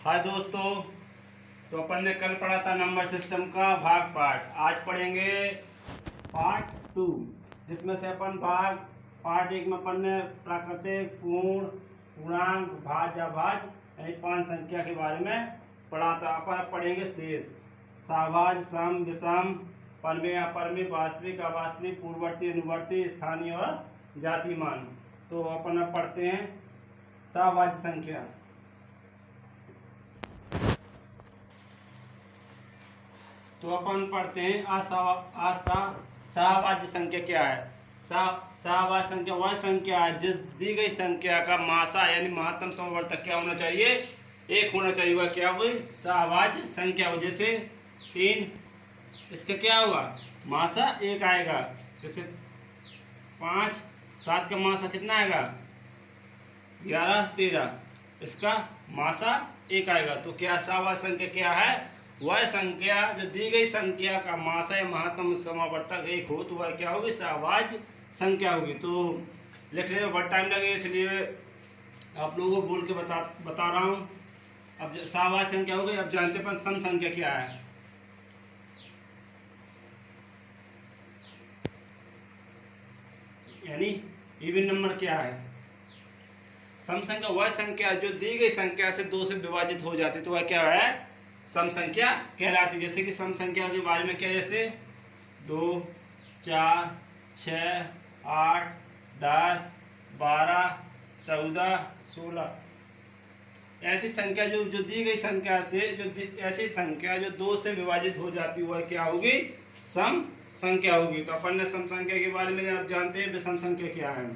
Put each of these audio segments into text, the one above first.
हाय दोस्तों। तो अपन ने कल पढ़ा था नंबर सिस्टम का भाग पार्ट। आज पढ़ेंगे पार्ट 2, जिसमें से अपन भाग पार्ट 1 में अपन ने प्राकृतिक, पूर्ण, पूर्णांक, भाज्य, अभाज्य यानी 5 संख्या के बारे में पढ़ा था। अपन अब पढ़ेंगे शेष सहभाज्य, सम, विषम, परमेय, अपरमेय, वास्तविक, अवास्तविक, पूर्ववर्ती, अनुवर्ती, स्थानीय और जाति मान। तो अपन अब पढ़ते हैं सहभाज्य संख्या। तो अपन पढ़ते हैं सहभाज्य संख्या क्या है। सहभाज्य संख्या वह संख्या है जिस दी गई संख्या का मासा यानी महत्तम समवर्तक क्या होना चाहिए, 1 होना चाहिए। वह क्या हुई? सहभाज्य संख्या हो। जैसे 3, इसका क्या हुआ? मासा 1 आएगा। जैसे 5, 7 का मासा कितना आएगा? 11, 13, इसका मासा 1 आएगा। तो क्या सहभाज्य संख्या क्या है? वह संख्या जो दी गई संख्या का मासा या महत्तम समावर्तक 1 हो तो वह क्या होगी? सहभाज्य संख्या होगी। तो लिखने में बहुत टाइम लगेगा, इसलिए आप लोगों को बोल के बता रहा हूँ। अब सहभाज्य संख्या हो गई। अब जानते हैं सम संख्या क्या है। यानी इवन नंबर क्या है? सम संख्या वह संख्या जो दी गई संख्या से 2 से विभाजित हो जाती है तो वह क्या है? सम संख्या कहलाती है। जैसे कि सम संख्या के बारे में क्या, जैसे 2, 4, 6, 8, 10, 12, 14, 16 ऐसी संख्या जो दी गई संख्या से ऐसी संख्या जो 2 से विभाजित हो जाती है वह क्या होगी? सम संख्या होगी। तो अपन ने सम संख्या के बारे में आप जानते हैं विषम संख्या क्या है।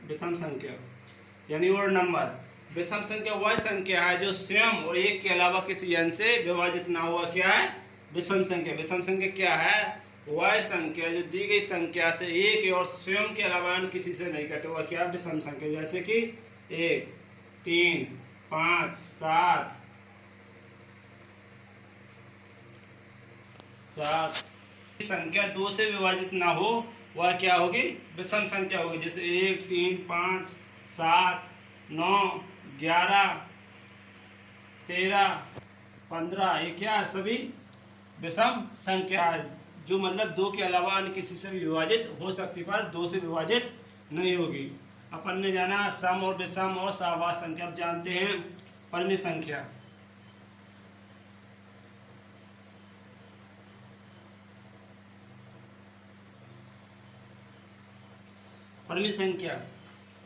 विषम संख्या यानी ओड नंबर। विषम संख्या वह संख्या है जो स्वयं और 1 के अलावा किसी अंश से विभाजित ना हुआ क्या है? विषम संख्या। विषम संख्या क्या है? वह संख्या जो दी गई संख्या से 1 और स्वयं के अलावा अन्य किसी से नहीं कटे हुआ क्या? विषम संख्या। जैसे कि 1, 3, 5, 7 संख्या 2 से विभाजित ना हो वह क्या होगी? विषम संख्या होगी। जैसे 1, 3, 5, 7, 9, 11, 13, 15 ये क्या है? सभी विषम संख्या है, जो मतलब 2 के अलावा अन्य किसी से भी विभाजित हो सकती पर 2 से विभाजित नहीं होगी। अपन ने जाना सम और विषम और सहभाज्य संख्या। अब जानते हैं परमेय संख्या। परमेय संख्या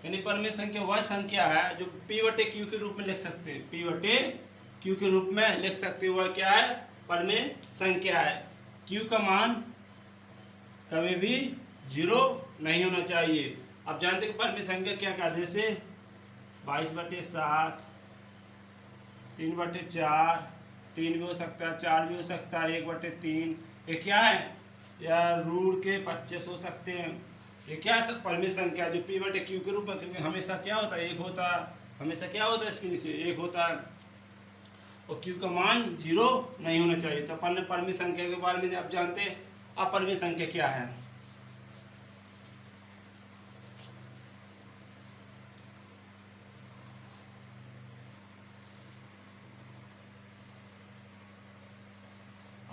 यानी परमेय संख्या वह संख्या है जो P/Q के रूप में लिख सकते हैं। P/Q के रूप में लिख सकते हैं। वह क्या है? परमेय संख्या है। Q का मान कभी भी 0 नहीं होना चाहिए। अब जानते हैं परमेय संख्या क्या कहते हैं। जैसे 22/7, 3/4, 3 भी हो सकता है, 4 भी हो सकता है, 1/3 ये क्या है? या √25 हो सकते हैं। ये क्या है? सब परमेय संख्या जो P/Q के रूप में, क्योंकि हमेशा क्या होता है? 1 होता है। हमेशा क्या होता है? इसके नीचे 1 होता है और Q का मान 0 नहीं होना चाहिए। तो अपन ने परमेय संख्या के बारे में अब जानते हैं। अपरमेय संख्या क्या है?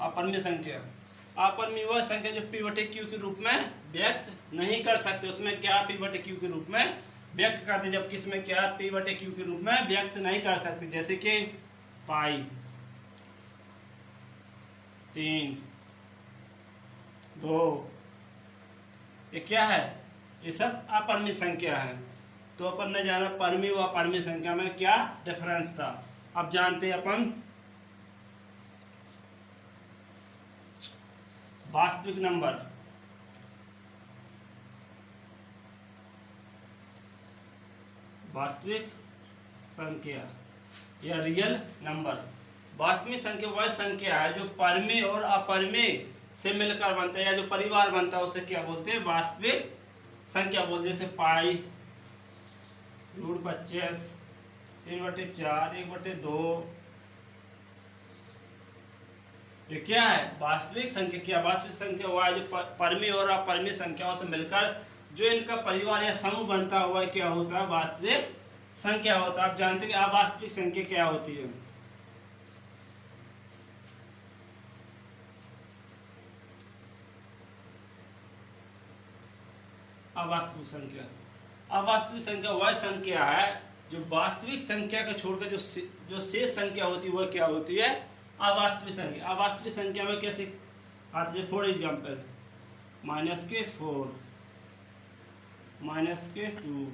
अपरमेय संख्या अपरमेय वह संख्या जो P/Q के रूप में व्यक्त नहीं कर सकते। उसमें क्या P/Q के रूप में व्यक्त करते, जबकि इसमें क्या P/Q के रूप में व्यक्त नहीं कर सकते। जैसे कि पाई, 3, 2 ये क्या है? ये सब अपरमेय संख्या है। तो अपन ने जाना परमेय व अपरमेय संख्या में क्या डिफरेंस था। अब जानते हैं अपन वास्तविक नंबर। वास्तविक संख्या या रियल नंबर। वास्तविक संख्या वह संख्या है जो परमेय और अपरमेय से मिलकर बनता है या जो परिवार बनता है उसे क्या बोलते हैं? वास्तविक संख्या बोलते हैं। जैसे पाई, √25, 3/4, 1/2 ये क्या है? वास्तविक संख्या। क्या वास्तविक संख्या हुआ है जो परिमेय और अपरिमेय संख्याओं से मिलकर जो इनका परिवार या समूह बनता हुआ क्या होता है? वास्तविक संख्या होता है। आप जानते हैं कि अवास्तविक संख्या क्या होती है? अवास्तविक संख्या। अवास्तविक संख्या वह संख्या है जो वास्तविक संख्या को छोड़कर जो शेष संख्या होती है वह क्या होती है? अवास्तविक संख्या। अवास्तविक संख्या में कैसे आती है? For example -4, -2,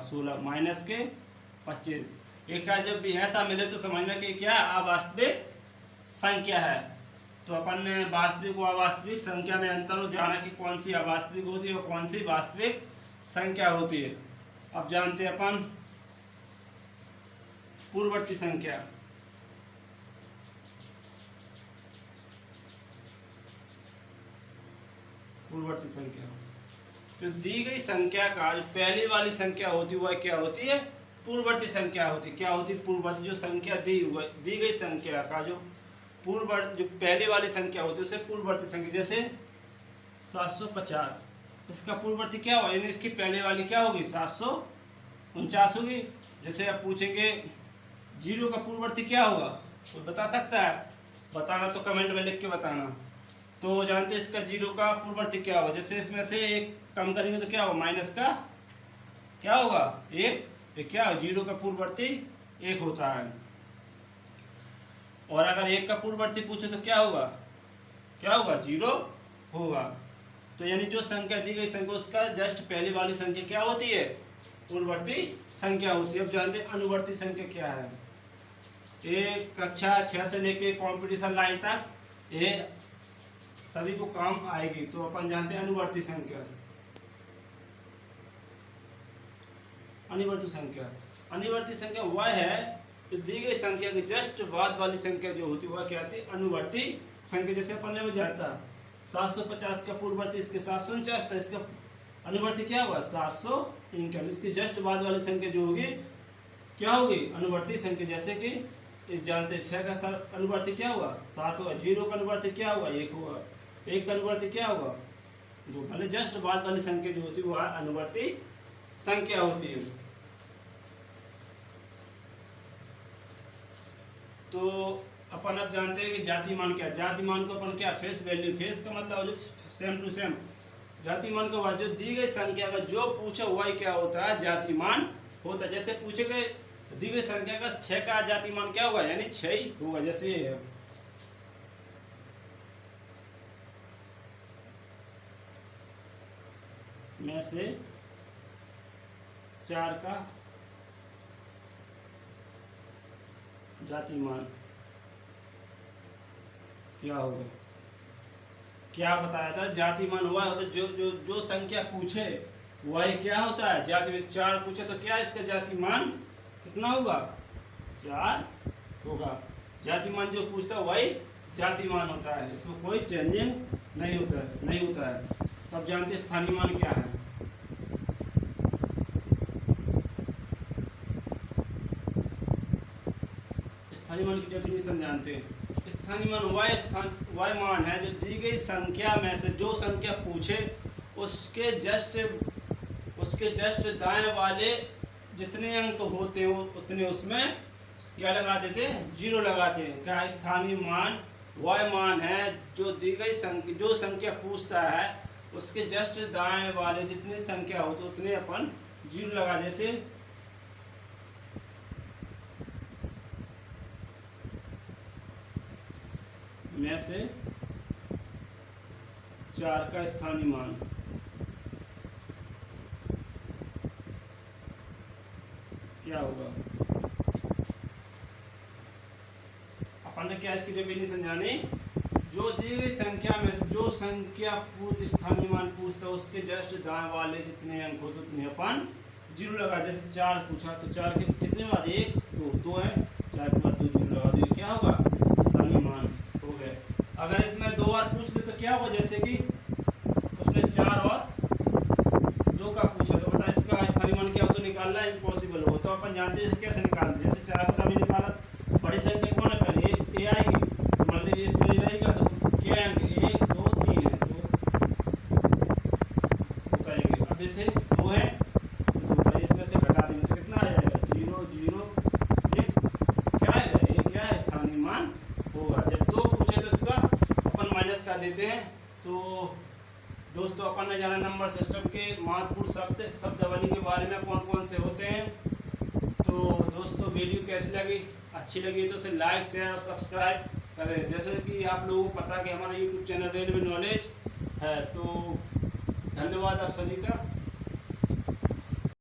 16, -25। एक का जब भी ऐसा मिले तो समझना कि क्या अवास्तविक संख्या है। तो अपन ने वास्तविक व अवास्तविक संख्या में अंतर हो जाना कि कौन सी अवास्तविक होती है और कौन सी वास्तविक संख्या होती है। अब जानते हैं अपन पूर्ववर्ती संख्या। पूर्ववर्ती संख्या जो दी गई संख्या का जो पहली वाली संख्या होती है वह क्या होती है? पूर्ववर्ती संख्या होती है। क्या होती है? पूर्ववर्ती। जो संख्या दी गई संख्या का जो जो पहले वाली संख्या होती है उसे पूर्ववर्ती संख्या। जैसे 750, इसका पूर्ववर्ती क्या होगा? यानी इसकी पहले वाली क्या होगी? 749 होगी। जैसे आप पूछेंगे 0 का पूर्ववर्ती क्या होगा? कोई बता सकता है? बताना तो कमेंट में लिख के बताना। तो जानते हैं इसका 0 का पूर्ववर्ती क्या होगा? जैसे इसमें से एक कम करेंगे तो क्या होगा? माइनस का क्या होगा? 1। क्या है? 0 का पूर्ववर्ती 1 होता है। और अगर 1 का पूर्ववर्ती पूछे तो क्या होगा? क्या होगा? 0 होगा। तो यानी जो संख्या दी गई संख्या उसका जस्ट पहले वाली संख्या क्या होती है? पूर्ववर्ती संख्या होती है। अब जानते हैं अनुवर्ती संख्या क्या है? ये कक्षा 6 से लेके कंपटीशन लाइन तक ये सभी को काम आएगी। तो अपन जानते हैं अनुवर्ती संख्या। अनिवर्ती संख्या। अनिवर्ती संख्या वह है जो दी गई संख्या की जस्ट बाद वाली संख्या जो होती है वह क्या आती है? अनुवर्ती संख्या। जैसे अपन ने जानता 750 का पूर्ववर्ती इसके 749 था, इसका अनुवर्ती क्या हुआ? 751। इसकी जस्ट बाद वाली संख्या जो होगी क्या होगी? अनुवर्ती संख्या। जैसे कि इस जानते 6 का अनुवर्ती क्या हुआ? 7 होगा। 0 का अनुवर्ती क्या हुआ? 1 होगा। 1 का अनुवर्ती क्या होगा? 2। भले जस्ट बाद वाली संख्या जो होती है वह अनुवर्ती संख्या होती है। तो अपन अब जानते हैं कि जातिमान क्या है। जातिमान को अपन क्या? Face value. फेस का मतलब जो सेम टू सेम। जातिमान के बाद जो दी गई संख्या का जो पूछा हुआ ही क्या होता है? जातिमान होता है। जैसे पूछे गए दी गई संख्या का 6 का जातिमान क्या होगा? यानी 6 ही होगा। जैसे ये है में से 4 का जातिमान क्या होगा? क्या बताया था? जातिमान हुआ होता जो संख्या पूछे वही क्या होता है? जातिमान। 4 पूछे तो क्या इसका जातिमान कितना होगा? 4 होगा। जातिमान जो पूछता है वही जातिमान होता है। इसमें कोई चेंजिंग नहीं होता है। तो अब जानते हैं स्थानीय मान क्या है। स्थानीय मान की डेफिनेशन जानते हैं। स्थानीय मान वह मान है जो दी गई संख्या में से जो संख्या पूछे उसके जस्ट दाएं वाले जितने अंक होते हैं उतने उसमें क्या लगा देते हैं? 0 लगाते हैं। क्या? स्थानीय मान वह मान है जो दी गई संख्या जो संख्या पूछता है उसके जस्ट दाएं वाले जितनी संख्या होती है उतने अपन 0 लगा। जैसे में से 4 का स्थानीय मान क्या होगा? अपन ने क्या इसकी डेफिनेशन जानी? जो दी गई संख्या में से जो संख्या स्थानीय मान पूछता है उसके जस्ट दाएं वाले जितने अंक होते उतने अपन 0 लगा। जैसे 4 पूछा तो 4 के कितने बाद? 1 2 है। 4 के बाद 2 0 लगा दो। क्या होगा? स्थानीय मान हो गए। अगर इसमें 2 बार पूछ ले तो क्या होगा? जैसे कि उसने 4 और 2 का पूछा तो बता इसका स्थानीय मान क्या हो? तो निकालना इम्पॉसिबल हो। तो अपन जानते हैं कैसे निकालते हैं। जैसे 4 का भी निकाला, बड़ी संख्या कौन है? पहले ए आएगी तो मतलब इसमें नहीं रहेगा तो 26 है, 2 है तो 2 का इसमें से घटा देंगे तो कितना आ जाएगा 006 क्या है ये क्या है स्थानीय मान होगा। जब 2 पूछे तो इसका अपन माइनस कर देते हैं। तो दोस्तों अपन ने जाना नंबर सिस्टम के महत्वपूर्ण शब्दावली के बारे में कौन कौन से होते हैं। तो दोस्तों वीडियो कैसी लगी, अच्छी लगी तो इसे लाइक शेयर और सब्सक्राइब करें। जैसे कि आप लोगों को पता है कि हमारा यूट्यूब चैनल रेलवे नॉलेज है। तो धन्यवाद आप सभी का।